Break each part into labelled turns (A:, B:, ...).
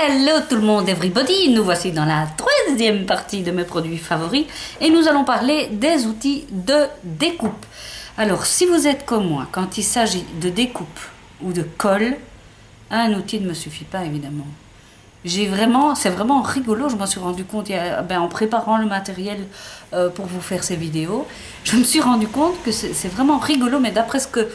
A: Hello tout le monde, everybody! Nous voici dans la troisième partie de mes produits favoris et nous allons parler des outils de découpe. Alors, si vous êtes comme moi, quand il s'agit de découpe ou de colle, un outil ne me suffit pas évidemment. C'est vraiment rigolo, je m'en suis rendu compte en préparant le matériel pour vous faire ces vidéos. Je me suis rendu compte que c'est vraiment rigolo, mais d'après ce que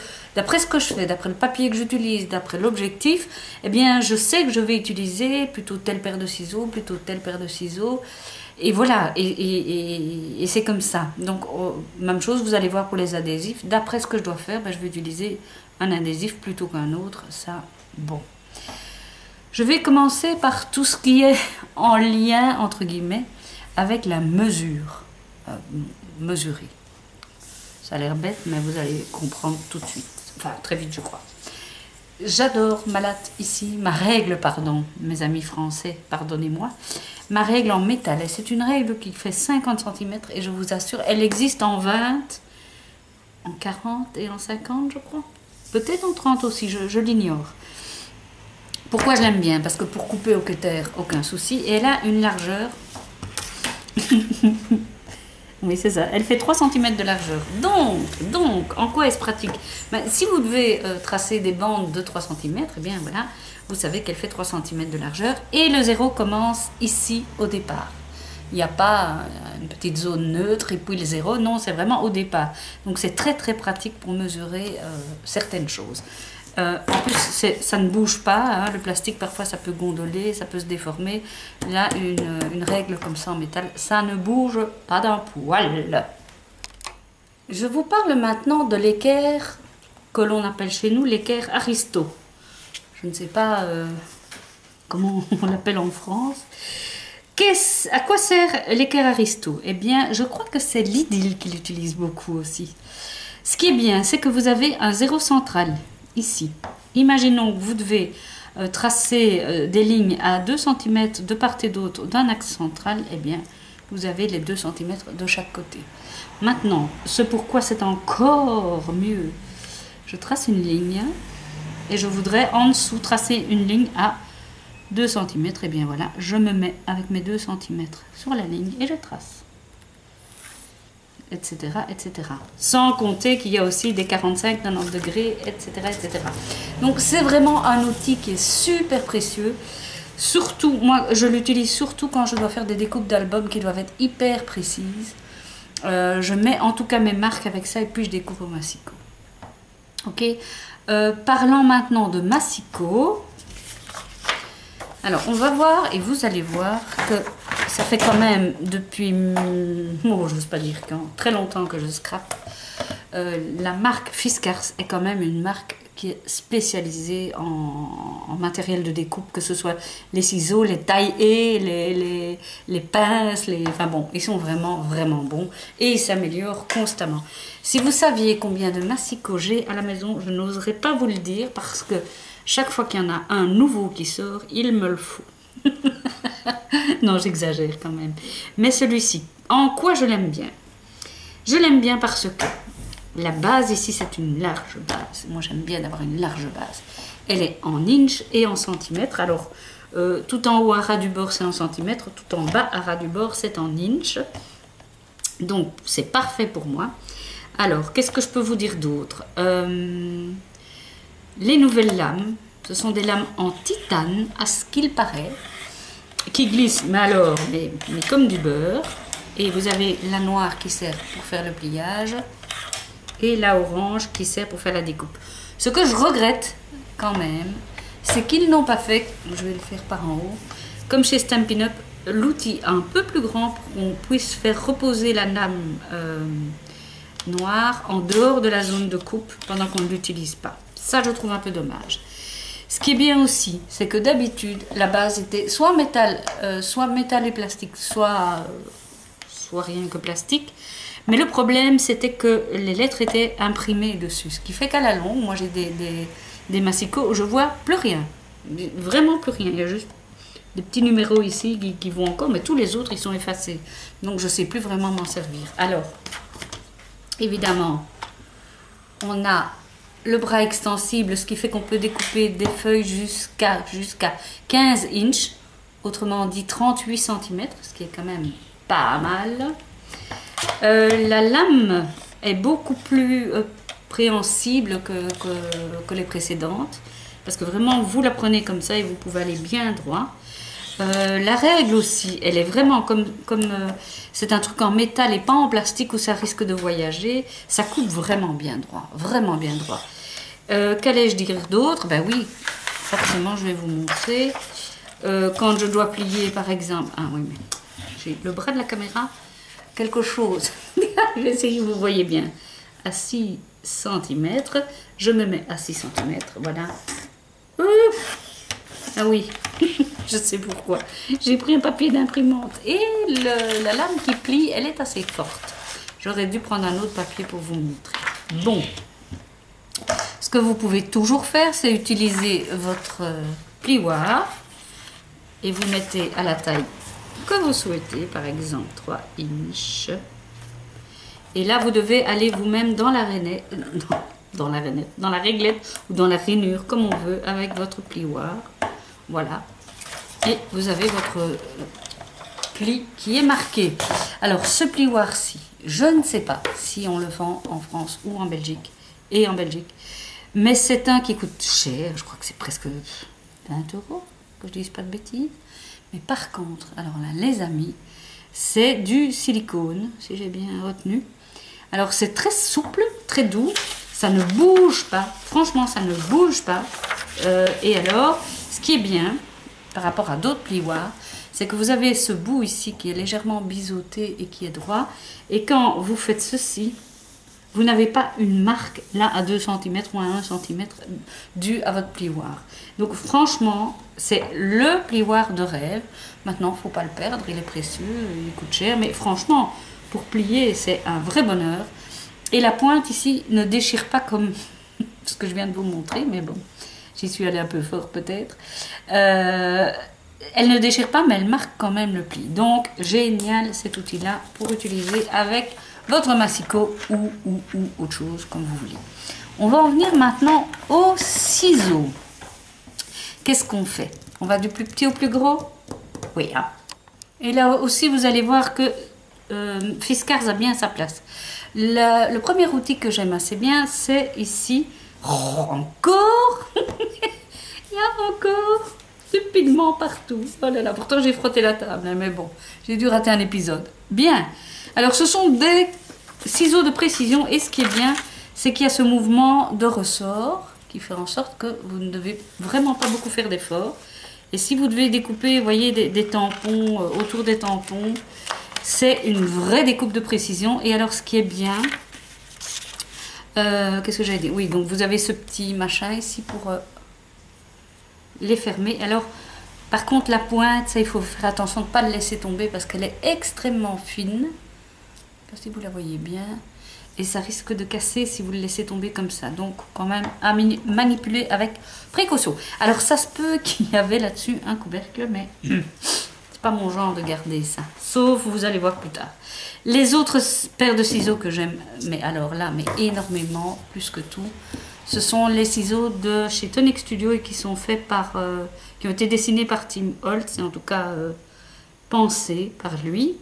A: je fais, d'après le papier que j'utilise, d'après l'objectif, eh bien je sais que je vais utiliser plutôt telle paire de ciseaux, plutôt telle paire de ciseaux. Et voilà, et c'est comme ça. Donc, même chose, vous allez voir pour les adhésifs. D'après ce que je dois faire, je vais utiliser un adhésif plutôt qu'un autre. Ça, bon. Je vais commencer par tout ce qui est en lien, entre guillemets, avec la mesure. Mesurer. Ça a l'air bête, mais vous allez comprendre tout de suite. Enfin, très vite, je crois. J'adore ma latte ici, ma règle, pardon, mes amis français, pardonnez-moi. Ma règle en métal, et c'est une règle qui fait 50 cm, et je vous assure, elle existe en 20, en 40 et en 50, je crois. Peut-être en 30 aussi, je l'ignore. Pourquoi je l'aime bien? Parce que pour couper au cutter, aucun souci. Et elle a une largeur. Oui, c'est ça. Elle fait 3 cm de largeur. Donc, en quoi est-ce pratique? Si vous devez tracer des bandes de 3 cm, eh bien voilà, vous savez qu'elle fait 3 cm de largeur. Et le zéro commence ici au départ. Il n'y a pas une petite zone neutre et puis le zéro. Non, c'est vraiment au départ. Donc c'est très très pratique pour mesurer certaines choses. En plus, ça ne bouge pas, hein. Le plastique parfois ça peut gondoler, ça peut se déformer. Là, une règle comme ça en métal, ça ne bouge pas d'un poil. Je vous parle maintenant de l'équerre que l'on appelle chez nous l'équerre Aristo. Je ne sais pas comment on l'appelle en France. À quoi sert l'équerre Aristo? Eh bien, je crois que c'est Lidl qui l'utilise beaucoup aussi. Ce qui est bien, c'est que vous avez un zéro central. Ici, imaginons que vous devez tracer des lignes à 2 cm de part et d'autre d'un axe central, eh bien, vous avez les 2 cm de chaque côté. Maintenant, ce pourquoi c'est encore mieux, je trace une ligne et je voudrais en dessous tracer une ligne à 2 cm, et bien voilà, je me mets avec mes 2 cm sur la ligne et je trace. Etc., etc. Sans compter qu'il y a aussi des 45, 90 degrés, etc., etc. Donc c'est vraiment un outil qui est super précieux. Surtout, moi je l'utilise surtout quand je dois faire des découpes d'albums qui doivent être hyper précises. Je mets en tout cas mes marques avec ça et puis je découpe au massicot. Ok. Parlant maintenant de massicot. Alors on va voir et vous allez voir que ça fait quand même depuis, oh, je n'ose pas dire quand, très longtemps que je scrape. La marque Fiskars est quand même une marque qui est spécialisée en matériel de découpe, que ce soit les ciseaux, les taille-et, les pinces, enfin bon, ils sont vraiment, vraiment bons et ils s'améliorent constamment. Si vous saviez combien de massicots j'ai à la maison, je n'oserais pas vous le dire parce que chaque fois qu'il y en a un nouveau qui sort, il me le faut. Non, j'exagère quand même. Mais celui-ci, en quoi je l'aime bien? Je l'aime bien parce que la base ici, c'est une large base. Moi, j'aime bien d'avoir une large base. Elle est en inch et en centimètres. Alors, tout en haut à ras du bord, c'est en centimètres. Tout en bas à ras du bord, c'est en inch. Donc, c'est parfait pour moi. Alors, qu'est-ce que je peux vous dire d'autre? Les nouvelles lames, ce sont des lames en titane, à ce qu'il paraît, qui glissent, mais alors, mais comme du beurre. Et vous avez la noire qui sert pour faire le pliage et la orange qui sert pour faire la découpe. Ce que je regrette quand même, c'est qu'ils n'ont pas fait, je vais le faire par en haut, comme chez Stampin' Up, l'outil un peu plus grand pour qu'on puisse faire reposer la lame noire en dehors de la zone de coupe pendant qu'on ne l'utilise pas. Ça, je trouve un peu dommage. Ce qui est bien aussi, c'est que d'habitude, la base était soit métal et plastique, soit rien que plastique. Mais le problème, c'était que les lettres étaient imprimées dessus. Ce qui fait qu'à la longue, moi j'ai des massicots où je vois plus rien. Vraiment plus rien. Il y a juste des petits numéros ici qui vont encore, mais tous les autres, ils sont effacés. Donc je ne sais plus vraiment m'en servir. Alors, évidemment, on a le bras extensible, ce qui fait qu'on peut découper des feuilles jusqu'à 15 inches, autrement dit 38 cm, ce qui est quand même pas mal. La lame est beaucoup plus préhensible que les précédentes, parce que vraiment vous la prenez comme ça et vous pouvez aller bien droit. La règle aussi, elle est vraiment comme c'est un truc en métal et pas en plastique où ça risque de voyager, ça coupe vraiment bien droit, vraiment bien droit. Qu'allais-je dire d'autre? Ben oui, forcément je vais vous montrer. Quand je dois plier par exemple, ah oui mais j'ai le bras de la caméra, quelque chose, je vais essayer que vous voyez bien, à 6 cm, je me mets à 6 cm, voilà. Ouf. Ah oui, je sais pourquoi. J'ai pris un papier d'imprimante et la lame qui plie, elle est assez forte. J'aurais dû prendre un autre papier pour vous montrer. Bon, ce que vous pouvez toujours faire, c'est utiliser votre plioir et vous mettez à la taille que vous souhaitez, par exemple 3 inches. Et là, vous devez aller vous-même dans la rainette, dans la réglette ou dans la rainure, comme on veut, avec votre plioir. Voilà. Et vous avez votre pli qui est marqué. Alors, ce plioir-ci, je ne sais pas si on le vend en France ou en Belgique, mais c'est un qui coûte cher. Je crois que c'est presque 20 €, que je dise pas de bêtises. Mais par contre, alors là, les amis, c'est du silicone, si j'ai bien retenu. Alors, c'est très souple, très doux. Ça ne bouge pas. Franchement, ça ne bouge pas. Et alors, ce qui est bien, par rapport à d'autres plioirs, c'est que vous avez ce bout ici qui est légèrement biseauté et qui est droit. Et quand vous faites ceci, vous n'avez pas une marque là à 2 cm ou à 1 cm due à votre plioir. Donc franchement, c'est le plioir de rêve. Maintenant, il ne faut pas le perdre, il est précieux, il coûte cher. Mais franchement, pour plier, c'est un vrai bonheur. Et la pointe ici ne déchire pas comme ce que je viens de vous montrer, mais bon, j'y suis allée un peu fort peut-être. Elle ne déchire pas, mais elle marque quand même le pli. Donc, génial cet outil-là pour utiliser avec votre massicot ou autre chose, comme vous voulez. On va en venir maintenant aux ciseaux. Qu'est-ce qu'on fait? On va du plus petit au plus gros? Oui, hein. Et là aussi, vous allez voir que Fiskars a bien sa place. Le premier outil que j'aime assez bien, c'est ici. Oh, encore il y a encore du pigment partout. Oh là là, pourtant j'ai frotté la table, hein, mais bon, j'ai dû rater un épisode. Bien. Alors, ce sont des ciseaux de précision et ce qui est bien, c'est qu'il y a ce mouvement de ressort qui fait en sorte que vous ne devez vraiment pas beaucoup faire d'efforts. Et si vous devez découper, vous voyez, des tampons, autour des tampons, c'est une vraie découpe de précision. Et alors, ce qui est bien, qu'est-ce que j'allais dire? Oui, donc vous avez ce petit machin ici pour les fermer. Alors, par contre, la pointe, ça, il faut faire attention de ne pas le laisser tomber parce qu'elle est extrêmement fine. Je ne sais pas si vous la voyez bien. Et ça risque de casser si vous le laissez tomber comme ça. Donc, quand même, à manipuler avec précaution. Alors, ça se peut qu'il y avait là-dessus un couvercle, mais c'est pas mon genre de garder ça. Sauf, vous allez voir plus tard. Les autres paires de ciseaux que j'aime, mais alors là, mais énormément, plus que tout, ce sont les ciseaux de chez Tonic Studio et qui sont faits par, qui ont été dessinés par Tim Holtz, et en tout cas pensés par lui.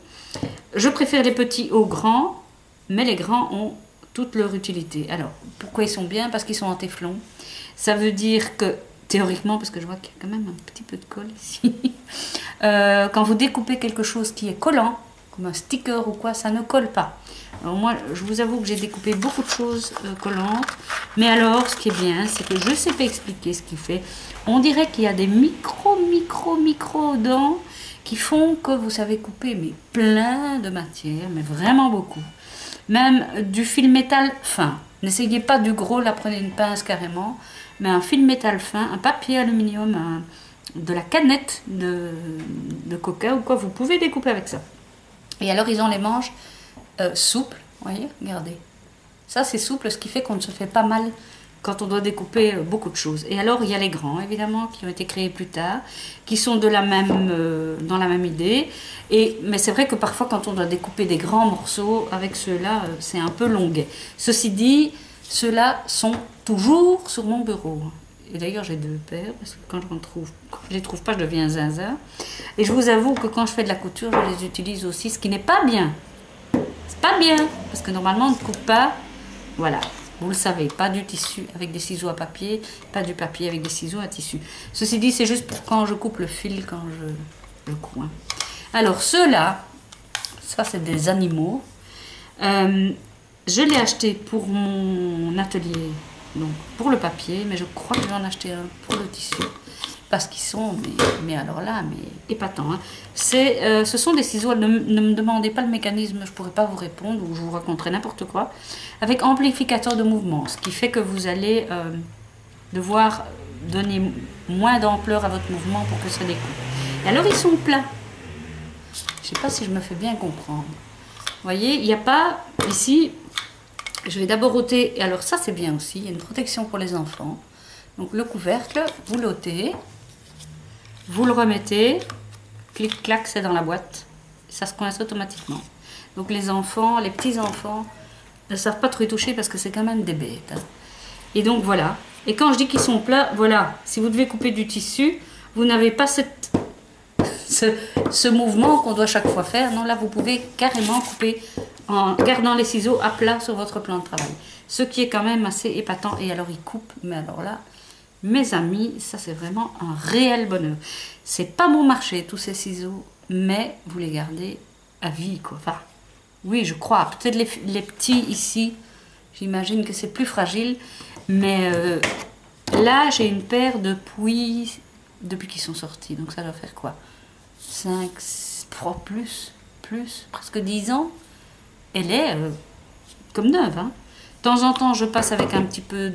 A: Je préfère les petits aux grands. Mais les grands ont toute leur utilité. Alors, pourquoi ils sont bien? Parce qu'ils sont en téflon. Ça veut dire que, théoriquement, parce que je vois qu'il y a quand même un petit peu de colle ici, quand vous découpez quelque chose qui est collant, comme un sticker ou quoi, ça ne colle pas. Alors moi, je vous avoue que j'ai découpé beaucoup de choses collantes. Mais alors, ce qui est bien, c'est que je ne sais pas expliquer ce qu'il fait. On dirait qu'il y a des micro dents qui font que vous savez couper mais plein de matière, mais vraiment beaucoup. Même du fil métal fin. N'essayez pas du gros, là prenez une pince carrément. Mais un fil métal fin, un papier aluminium, de la canette de coca ou quoi, vous pouvez découper avec ça. Et alors ils ont les manches souples, vous voyez, regardez. Ça c'est souple, ce qui fait qu'on ne se fait pas mal quand on doit découper beaucoup de choses. Et alors il y a les grands évidemment qui ont été créés plus tard, qui sont de la même, dans la même idée. Mais c'est vrai que parfois quand on doit découper des grands morceaux avec ceux-là, c'est un peu longuet. Ceci dit, Ceux-là sont toujours sur mon bureau. Et d'ailleurs, j'ai 2 paires, parce que quand je les trouve pas, je deviens zinzin. Et je vous avoue que quand je fais de la couture, je les utilise aussi, ce qui n'est pas bien. C'est pas bien, parce que normalement, on ne coupe pas. Voilà, vous le savez, pas du tissu avec des ciseaux à papier, pas du papier avec des ciseaux à tissu. Ceci dit, c'est juste pour quand je coupe le fil, quand je le couds. Alors, ceux-là, ça, c'est des animaux. Je l'ai acheté pour mon atelier, donc pour le papier, mais je crois que j'en ai acheté un pour le tissu, parce qu'ils sont, mais alors là, mais épatants. Hein. Ce sont des ciseaux, ne me demandez pas le mécanisme, je ne pourrais pas vous répondre, ou je vous raconterai n'importe quoi, avec amplificateur de mouvement, ce qui fait que vous allez devoir donner moins d'ampleur à votre mouvement pour que ça découpe. Et alors ils sont plats. Je ne sais pas si je me fais bien comprendre. Vous voyez, il n'y a pas ici. Je vais d'abord ôter, et alors ça c'est bien aussi, il y a une protection pour les enfants. Donc le couvercle, vous l'ôtez, vous le remettez, clic-clac, c'est dans la boîte, ça se coince automatiquement. Donc les enfants, les petits-enfants, ne savent pas trop y toucher parce que c'est quand même des bêtes. Hein. Et donc voilà, et quand je dis qu'ils sont plats, voilà, si vous devez couper du tissu, vous n'avez pas ce mouvement qu'on doit chaque fois faire. Non, là vous pouvez carrément couper en gardant les ciseaux à plat sur votre plan de travail. Ce qui est quand même assez épatant. Et alors, il coupe. Mais alors là, mes amis, ça c'est vraiment un réel bonheur. C'est pas bon marché, tous ces ciseaux, mais vous les gardez à vie, quoi. Enfin, oui, je crois. Peut-être les petits ici, j'imagine que c'est plus fragile. Mais là, j'ai une paire depuis qu'ils sont sortis. Donc ça doit faire quoi 5, plus, presque 10 ans. Elle est comme neuve. Hein. De temps en temps, je passe avec un petit peu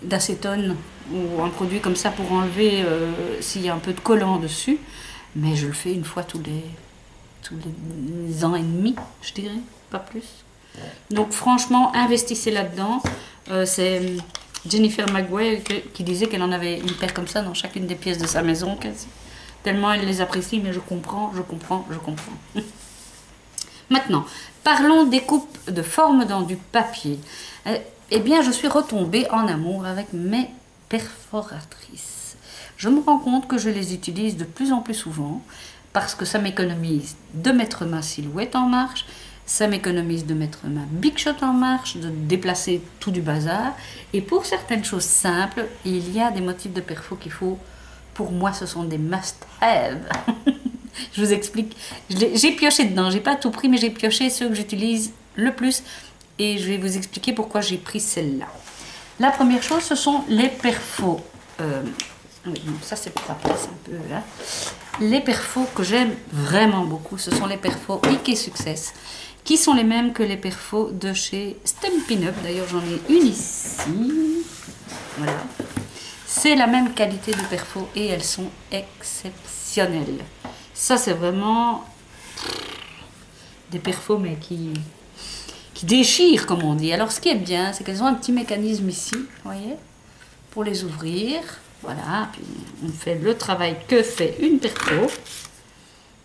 A: d'acétone ou un produit comme ça pour enlever s'il y a un peu de collant dessus. Mais je le fais une fois tous les ans et demi, je dirais, pas plus. Donc franchement, investissez là-dedans. C'est Jennifer McGuire qui disait qu'elle en avait une paire comme ça dans chacune des pièces de sa maison, quasi. Tellement elle les apprécie, mais je comprends. Maintenant, parlons des coupes de forme dans du papier. Eh bien, je suis retombée en amour avec mes perforatrices. Je me rends compte que je les utilise de plus en plus souvent parce que ça m'économise de mettre ma silhouette en marche, ça m'économise de mettre ma Big Shot en marche, de déplacer tout du bazar. Et pour certaines choses simples, il y a des motifs de perfo qu'il faut, pour moi, ce sont des must-have. Je vous explique. J'ai pioché dedans. J'ai pas tout pris, mais j'ai pioché ceux que j'utilise le plus. Et je vais vous expliquer pourquoi j'ai pris celle-là. La première chose, ce sont les perfos. Oui, non, ça c'est pour après, c'est un peu... Hein. Les perfos que j'aime vraiment beaucoup, ce sont les perfos Ike Success, qui sont les mêmes que les perfos de chez Stampin' Up. D'ailleurs, j'en ai une ici. Voilà. C'est la même qualité de perfos et elles sont exceptionnelles. Ça, c'est vraiment des perfos, mais qui déchirent, comme on dit. Alors, ce qui est bien, c'est qu'elles ont un petit mécanisme ici, vous voyez, pour les ouvrir. Voilà, puis on fait le travail que fait une perfo,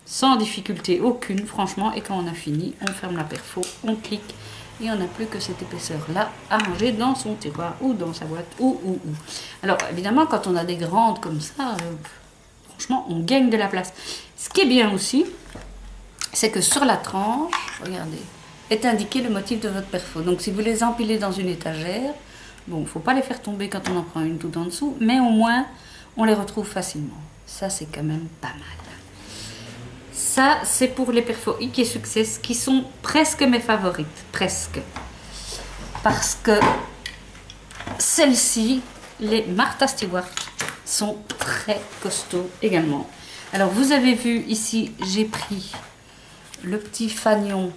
A: sans difficulté aucune, franchement. Et quand on a fini, on ferme la perfo, on clique, et on n'a plus que cette épaisseur-là à ranger dans son tiroir, ou dans sa boîte, ou. Alors, évidemment, quand on a des grandes comme ça... franchement, on gagne de la place. Ce qui est bien aussi, c'est que sur la tranche, regardez, est indiqué le motif de votre perfo. Donc, si vous les empilez dans une étagère, bon, il ne faut pas les faire tomber quand on en prend une tout en dessous, mais au moins, on les retrouve facilement. Ça, c'est quand même pas mal. Ça, c'est pour les perfos Ike Success, qui sont presque mes favorites. Presque. Parce que celles-ci, les Martha Stewart, sont très costauds également. Alors vous avez vu ici, j'ai pris le petit fanion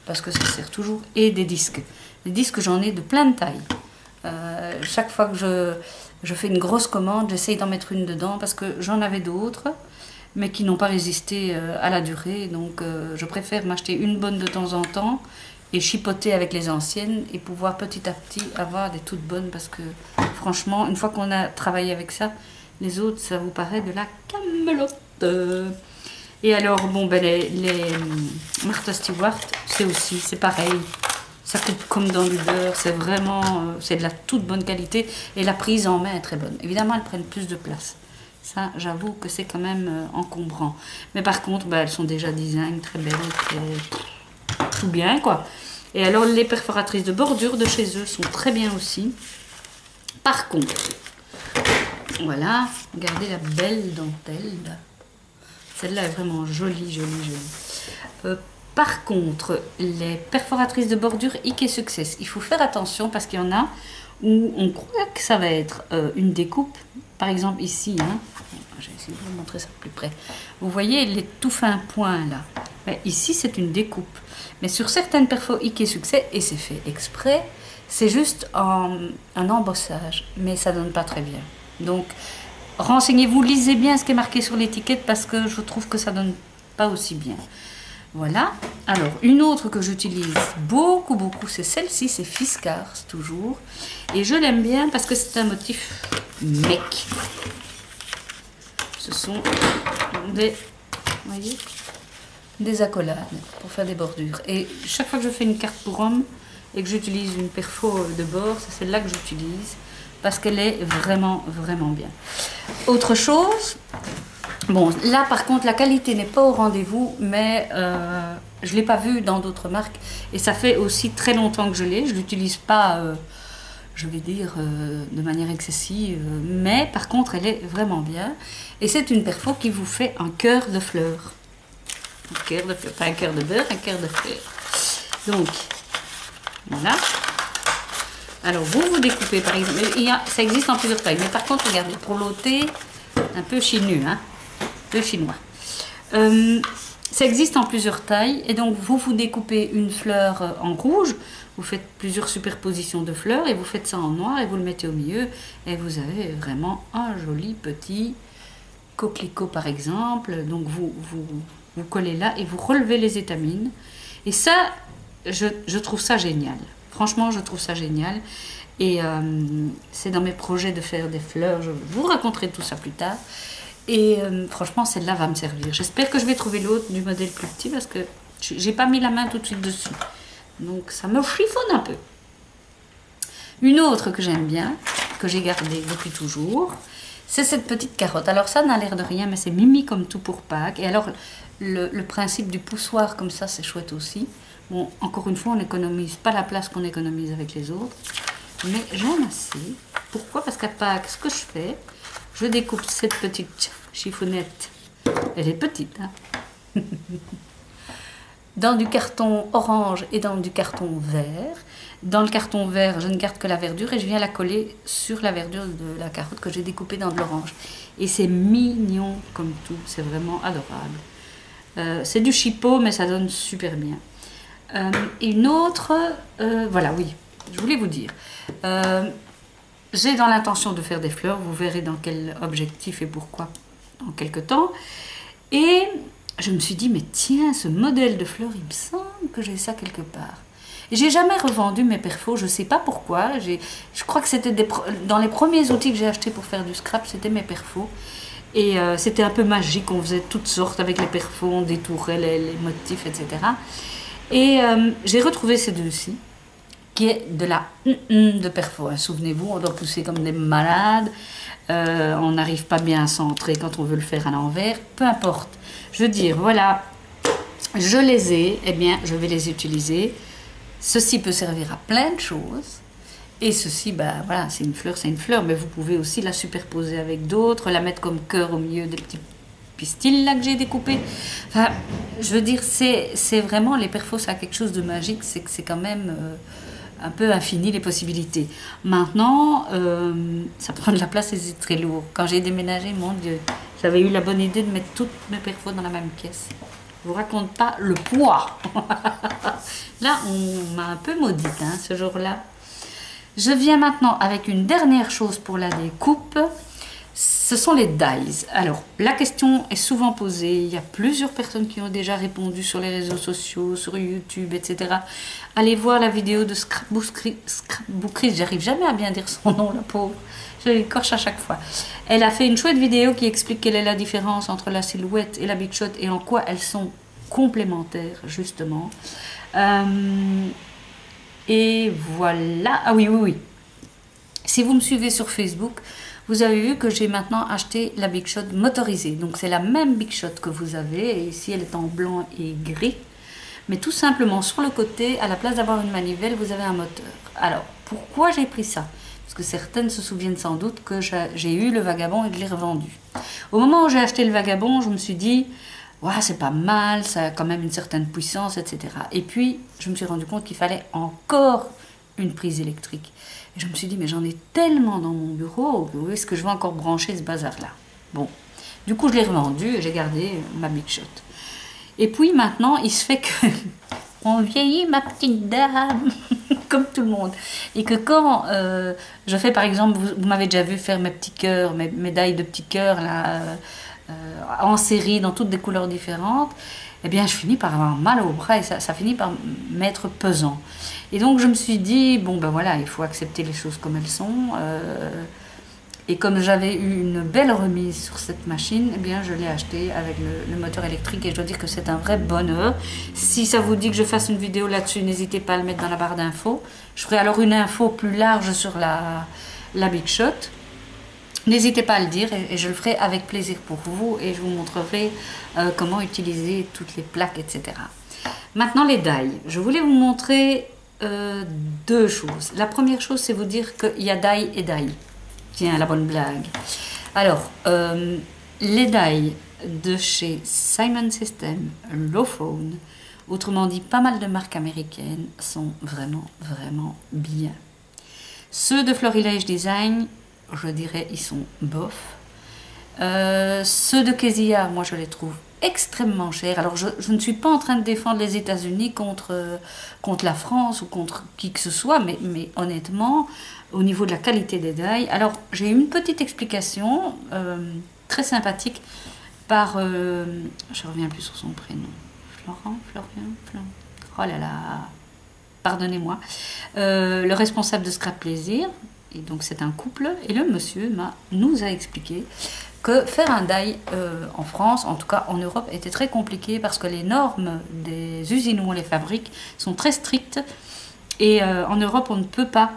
A: parce que ça sert toujours et des disques. Les disques, j'en ai de plein de tailles. Chaque fois que je fais une grosse commande, j'essaye d'en mettre une dedans parce que j'en avais d'autres mais qui n'ont pas résisté à la durée. Donc je préfère m'acheter une bonne de temps en temps et chipoter avec les anciennes et pouvoir petit à petit avoir des toutes bonnes parce que franchement, une fois qu'on a travaillé avec ça, les autres, ça vous paraît de la camelote. Et alors, bon, ben les Martha Stewart, c'est pareil. Ça coupe comme dans du beurre, c'est vraiment, c'est de la toute bonne qualité et la prise en main est très bonne. Évidemment, elles prennent plus de place. Ça, j'avoue que c'est quand même encombrant. Mais par contre, bah, elles sont déjà design très belles, tout bien quoi. Et alors, les perforatrices de bordure de chez eux sont très bien aussi. Par contre, voilà, regardez la belle dentelle. Celle-là est vraiment jolie, jolie, jolie. Par contre, les perforatrices de bordure Ikea Success, il faut faire attention parce qu'il y en a où on croit que ça va être une découpe. Par exemple ici, hein, je vais essayer de vous montrer ça plus près. Vous voyez les tout fins points là. Mais ici, c'est une découpe. Mais sur certaines perfos Ikea Success, et c'est fait exprès, c'est juste un embossage. Mais ça donne pas très bien. Donc, renseignez-vous, lisez bien ce qui est marqué sur l'étiquette parce que je trouve que ça donne pas aussi bien. Voilà. Alors, une autre que j'utilise beaucoup, beaucoup, c'est celle-ci, c'est Fiskars, toujours. Et je l'aime bien parce que c'est un motif mec. Ce sont des, voyez, des accolades pour faire des bordures. Et chaque fois que je fais une carte pour homme et que j'utilise une perfo de bord, c'est celle-là que j'utilise parce qu'elle est vraiment, vraiment bien. Autre chose... Bon, là par contre la qualité n'est pas au rendez-vous, mais je ne l'ai pas vue dans d'autres marques et ça fait aussi très longtemps que je l'ai. Je ne l'utilise pas, je vais dire, de manière excessive, mais par contre elle est vraiment bien. Et c'est une perfo qui vous fait un cœur de fleurs. Un cœur de fleurs, pas un cœur de beurre, un cœur de fleurs. Donc, voilà. Alors vous découpez par exemple, ça existe en plusieurs tailles, mais par contre regardez, pour l'ôter, un peu chinu, hein. Chinois. Ça existe en plusieurs tailles et donc vous découpez une fleur en rouge, vous faites plusieurs superpositions de fleurs et vous faites ça en noir et vous le mettez au milieu et vous avez vraiment un joli petit coquelicot par exemple. Donc vous collez là et vous relevez les étamines et ça je trouve ça génial. Franchement je trouve ça génial et c'est dans mes projets de faire des fleurs. Je vous raconterai tout ça plus tard. Et franchement, celle-là va me servir. J'espère que je vais trouver l'autre du modèle plus petit parce que j'ai pas mis la main tout de suite dessus. Donc ça me chiffonne un peu. Une autre que j'aime bien, que j'ai gardée depuis toujours, c'est cette petite carotte. Alors ça n'a l'air de rien, mais c'est mimi comme tout pour Pâques. Et alors le principe du poussoir comme ça, c'est chouette aussi. Bon, encore une fois, on n'économise pas la place qu'on économise avec les autres. Mais j'aime assez. Pourquoi? Parce qu'à Pâques, ce que je fais... Je découpe cette petite chiffonnette. Elle est petite, hein. Dans du carton orange et dans du carton vert. Dans le carton vert, je ne garde que la verdure et je viens la coller sur la verdure de la carotte que j'ai découpée dans de l'orange. Et c'est mignon comme tout, c'est vraiment adorable. C'est du chipot, mais ça donne super bien. Et une autre, voilà, oui, je voulais vous dire. J'ai dans l'intention de faire des fleurs, vous verrez dans quel objectif et pourquoi en quelques temps. Et je me suis dit, mais tiens, ce modèle de fleurs, il me semble que j'ai ça quelque part. Et j'ai jamais revendu mes perfos, je ne sais pas pourquoi. Je crois que c'était dans les premiers outils que j'ai achetés pour faire du scrap, c'était mes perfos. Et c'était un peu magique, on faisait toutes sortes avec les perfos, on détourait les motifs, etc. Et j'ai retrouvé ces deux-ci, qui est de la de perfo. Souvenez-vous, on doit pousser comme des malades, on n'arrive pas bien à centrer quand on veut le faire à l'envers, peu importe. Je veux dire, voilà, je les ai, eh bien, je vais les utiliser. Ceci peut servir à plein de choses. Et ceci, ben voilà, c'est une fleur, mais vous pouvez aussi la superposer avec d'autres, la mettre comme cœur au milieu des petits pistils là que j'ai découpés. Enfin, je veux dire, c'est vraiment, les perfos, ça a quelque chose de magique, c'est que c'est quand même... un peu infini les possibilités. Maintenant, ça prend de la place et c'est très lourd. Quand j'ai déménagé, mon Dieu, j'avais eu la bonne idée de mettre toutes mes perfos dans la même pièce. Je vous raconte pas le poids. Là, on m'a un peu maudite hein, ce jour-là. Je viens maintenant avec une dernière chose pour la découpe. Ce sont les dies. Alors, la question est souvent posée. Il y a plusieurs personnes qui ont déjà répondu sur les réseaux sociaux, sur YouTube, etc. Allez voir la vidéo de Scrapbookery. J'arrive jamais à bien dire son nom, la pauvre. Je l'écorche à chaque fois. Elle a fait une chouette vidéo qui explique quelle est la différence entre la silhouette et la Big Shot et en quoi elles sont complémentaires, justement. Et voilà. Ah oui, oui, oui. Si vous me suivez sur Facebook, vous avez vu que j'ai maintenant acheté la Big Shot motorisée. Donc c'est la même Big Shot que vous avez. Et ici, elle est en blanc et gris. Mais tout simplement, sur le côté, à la place d'avoir une manivelle, vous avez un moteur. Alors, pourquoi j'ai pris ça? Parce que certaines se souviennent sans doute que j'ai eu le Vagabond et que je l'ai revendu. Au moment où j'ai acheté le Vagabond, je me suis dit, ouais, c'est pas mal, ça a quand même une certaine puissance, etc. Et puis, je me suis rendu compte qu'il fallait encore une prise électrique. Et je me suis dit, mais j'en ai tellement dans mon bureau, où est-ce que je vais encore brancher ce bazar-là? Bon, du coup, je l'ai revendu et j'ai gardé ma Big Shot. Et puis maintenant, il se fait que on vieillit, ma petite dame, comme tout le monde. Et que quand je fais, par exemple, vous m'avez déjà vu faire mes petits cœurs, mes médailles de petits cœurs, là, en série, dans toutes des couleurs différentes, eh bien, je finis par avoir mal au bras et ça finit par m'être pesant. Et donc, je me suis dit, bon, ben voilà, il faut accepter les choses comme elles sont. Et comme j'avais eu une belle remise sur cette machine, eh bien, je l'ai acheté avec le moteur électrique et je dois dire que c'est un vrai bonheur. Si ça vous dit que je fasse une vidéo là-dessus, n'hésitez pas à le mettre dans la barre d'infos. Je ferai alors une info plus large sur la Big Shot. N'hésitez pas à le dire et je le ferai avec plaisir pour vous et je vous montrerai comment utiliser toutes les plaques, etc. Maintenant, les die. Je voulais vous montrer deux choses. La première chose, c'est vous dire qu'il y a die et die. Tiens, la bonne blague. Alors, les die de chez Simon System, Lowphone, autrement dit pas mal de marques américaines, sont vraiment, vraiment bien. Ceux de Florilège Design, je dirais, ils sont bof. Ceux de Kezia, moi je les trouve extrêmement chers. Alors je ne suis pas en train de défendre les États-Unis contre la France ou contre qui que ce soit, mais honnêtement, au niveau de la qualité des die, alors j'ai une petite explication très sympathique par, je reviens plus sur son prénom, Florian, oh là là, pardonnez-moi, le responsable de Scrap Plaisir. Et donc c'est un couple et le monsieur nous a expliqué que faire un die en France, en tout cas en Europe, était très compliqué parce que les normes des usines où on les fabrique sont très strictes et en Europe on ne peut pas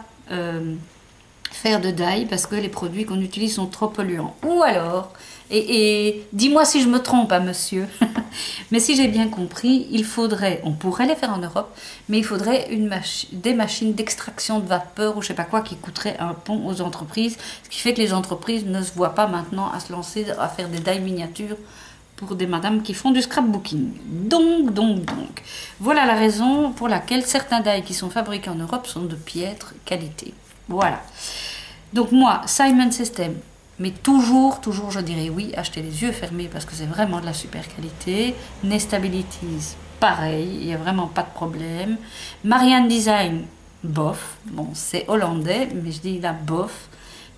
A: faire de die parce que les produits qu'on utilise sont trop polluants. Ou alors, et dis-moi si je me trompe, hein, monsieur, mais si j'ai bien compris, on pourrait les faire en Europe, mais il faudrait des machines d'extraction de vapeur ou je sais pas quoi qui coûteraient un pont aux entreprises, ce qui fait que les entreprises ne se voient pas maintenant à se lancer à faire des die miniatures pour des madames qui font du scrapbooking. Donc, voilà la raison pour laquelle certains die qui sont fabriqués en Europe sont de piètre qualité. Voilà. Donc moi, Simon System, mais toujours, je dirais oui, achetez les yeux fermés parce que c'est vraiment de la super qualité. Nestabilities, pareil, il n'y a vraiment pas de problème. Marianne Design, bof. Bon, c'est hollandais, mais je dis là bof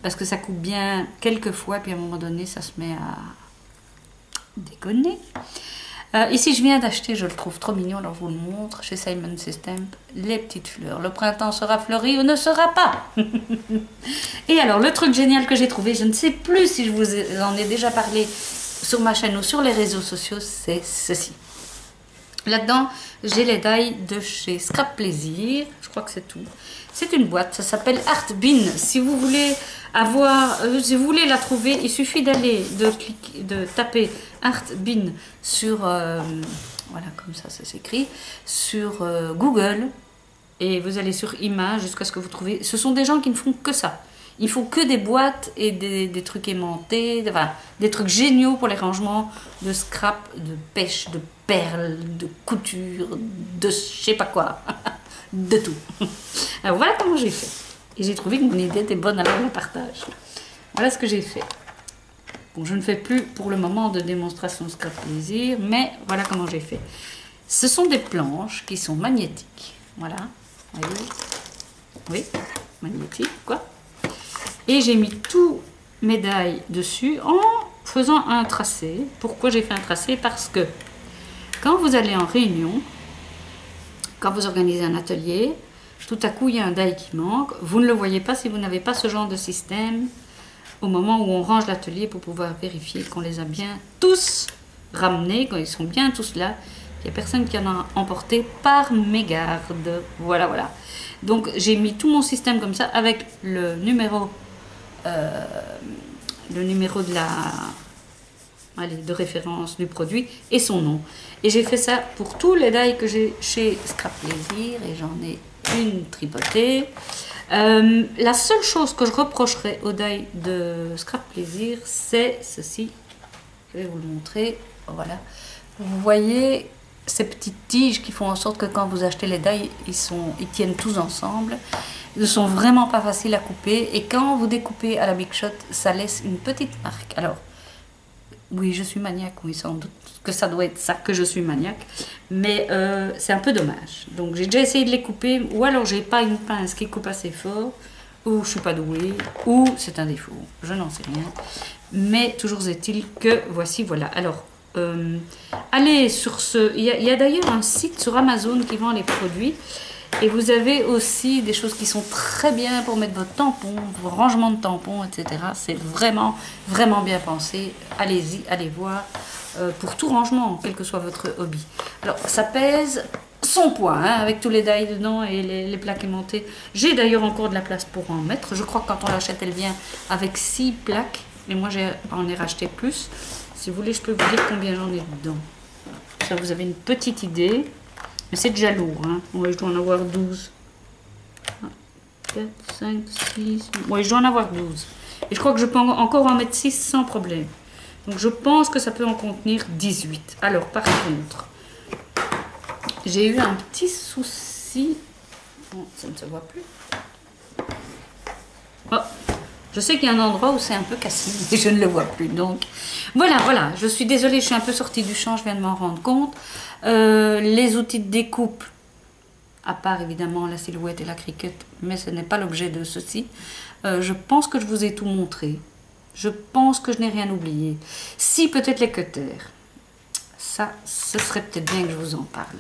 A: parce que ça coupe bien quelques fois, puis à un moment donné, ça se met à déconner. Ici, je viens d'acheter, je le trouve trop mignon, alors je vous le montre, chez Simon System, les petites fleurs. Le printemps sera fleuri ou ne sera pas. Et alors, le truc génial que j'ai trouvé, je ne sais plus si je vous en ai déjà parlé sur ma chaîne ou sur les réseaux sociaux, c'est ceci. Là-dedans, j'ai les die de chez Scrap Plaisir, je crois que c'est tout. C'est une boîte, ça s'appelle Art Bin. Si vous voulez si vous voulez la trouver, il suffit de taper Art Bin sur, voilà, comme ça s'écrit, sur Google, et vous allez sur Images jusqu'à ce que vous trouvez. Ce sont des gens qui ne font que ça. Ils font que des boîtes et des trucs aimantés, enfin, des trucs géniaux pour les rangements de scrap, de pêche, de perles, de couture, de je sais pas quoi, de tout. Alors voilà comment j'ai fait. Et j'ai trouvé que mon idée était bonne, alors je la partage. Voilà ce que j'ai fait. Bon, je ne fais plus pour le moment de démonstration de Scrap Plaisir, mais voilà comment j'ai fait. Ce sont des planches qui sont magnétiques. Voilà. Voyez. Oui, magnétique, quoi. Et j'ai mis tous mes die dessus en faisant un tracé. Pourquoi j'ai fait un tracé? Parce que quand vous allez en réunion, quand vous organisez un atelier, tout à coup il y a un die qui manque. Vous ne le voyez pas si vous n'avez pas ce genre de système au moment où on range l'atelier pour pouvoir vérifier qu'on les a bien tous ramenés, quand ils sont bien tous là Il n'y a personne qui en a emporté par mégarde. Voilà, voilà. Donc j'ai mis tout mon système comme ça avec le numéro de la de référence du produit et son nom. Et j'ai fait ça pour tous les die que j'ai chez Scrap Plaisir et j'en ai une tripotée. La seule chose que je reprocherais au die de Scrap Plaisir, c'est ceci. Je vais vous le montrer. Voilà. Vous voyez ces petites tiges qui font en sorte que quand vous achetez les die, ils tiennent tous ensemble. Ils ne sont vraiment pas faciles à couper. Et quand vous découpez à la Big Shot, ça laisse une petite marque. Alors, oui, je suis maniaque, oui, sans doute que ça doit être ça que je suis maniaque. Mais c'est un peu dommage. Donc j'ai déjà essayé de les couper, ou alors j'ai pas une pince qui coupe assez fort, ou je suis pas douée, ou c'est un défaut. Je n'en sais rien. Mais toujours est-il que voici, voilà. Alors, allez sur ce... Il y a d'ailleurs un site sur Amazon qui vend les produits. Et vous avez aussi des choses qui sont très bien pour mettre votre tampon, vos rangements de tampons, etc. C'est vraiment, vraiment bien pensé. Allez-y, allez voir. Pour tout rangement, quel que soit votre hobby. Alors, ça pèse son poids, hein, avec tous les die dedans et les plaques aimantées. J'ai d'ailleurs encore de la place pour en mettre. Je crois que quand on l'achète, elle vient avec 6 plaques. Et moi, j'en ai racheté plus. Si vous voulez, je peux vous dire combien j'en ai dedans. Ça, vous avez une petite idée. Mais c'est déjà lourd, hein. Ouais, je dois en avoir 12. 4, 5, 6... Oui, je dois en avoir 12. Et je crois que je peux encore en mettre 6 sans problème. Donc je pense que ça peut en contenir 18. Alors, par contre, j'ai eu un petit souci. Bon, ça ne se voit plus. Oh, je sais qu'il y a un endroit où c'est un peu cassé, mais je ne le vois plus. Donc, voilà. Je suis désolée, je suis un peu sortie du champ, je viens de m'en rendre compte. Les outils de découpe, à part évidemment la silhouette et la cricket, mais ce n'est pas l'objet de ceci. Je pense que je vous ai tout montré. Je pense que je n'ai rien oublié. Si, peut-être les cutters. Ça, ce serait peut-être bien que je vous en parle.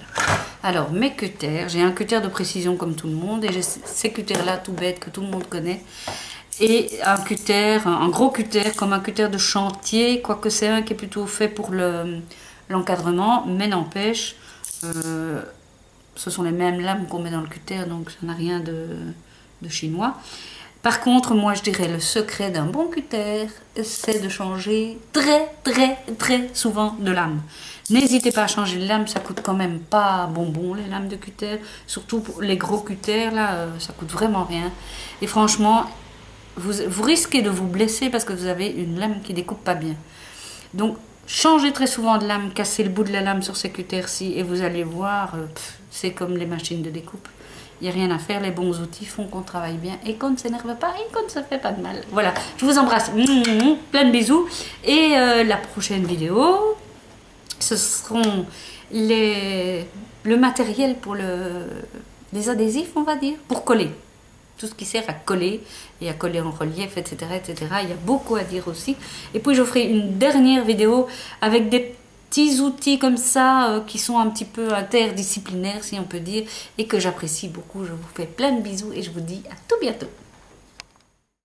A: Alors, mes cutters, j'ai un cutter de précision comme tout le monde, et j'ai ces cutters-là tout bêtes que tout le monde connaît. Et un cutter, un gros cutter, comme un cutter de chantier, quoique c'est un qui est plutôt fait pour l'encadrement, mais n'empêche, ce sont les mêmes lames qu'on met dans le cutter, donc ça n'a rien de chinois. Par contre, moi je dirais le secret d'un bon cutter, c'est de changer très souvent de lame. N'hésitez pas à changer de lame, ça coûte quand même pas bonbon les lames de cutter, surtout pour les gros cutters là, ça coûte vraiment rien. Et franchement, vous risquez de vous blesser parce que vous avez une lame qui découpe pas bien. Donc changez très souvent de lame, cassez le bout de la lame sur ces cutters-ci et vous allez voir, c'est comme les machines de découpe. Il n'y a rien à faire, les bons outils font qu'on travaille bien et qu'on ne s'énerve pas et qu'on ne se fait pas de mal. Voilà, je vous embrasse, plein de bisous. Et la prochaine vidéo, ce seront le matériel pour les adhésifs, on va dire, pour coller. Tout ce qui sert à coller et à coller en relief, etc., etc. Il y a beaucoup à dire aussi. Et puis je ferai une dernière vidéo avec des petits outils comme ça qui sont un petit peu interdisciplinaires, si on peut dire, et que j'apprécie beaucoup. Je vous fais plein de bisous et je vous dis à tout bientôt.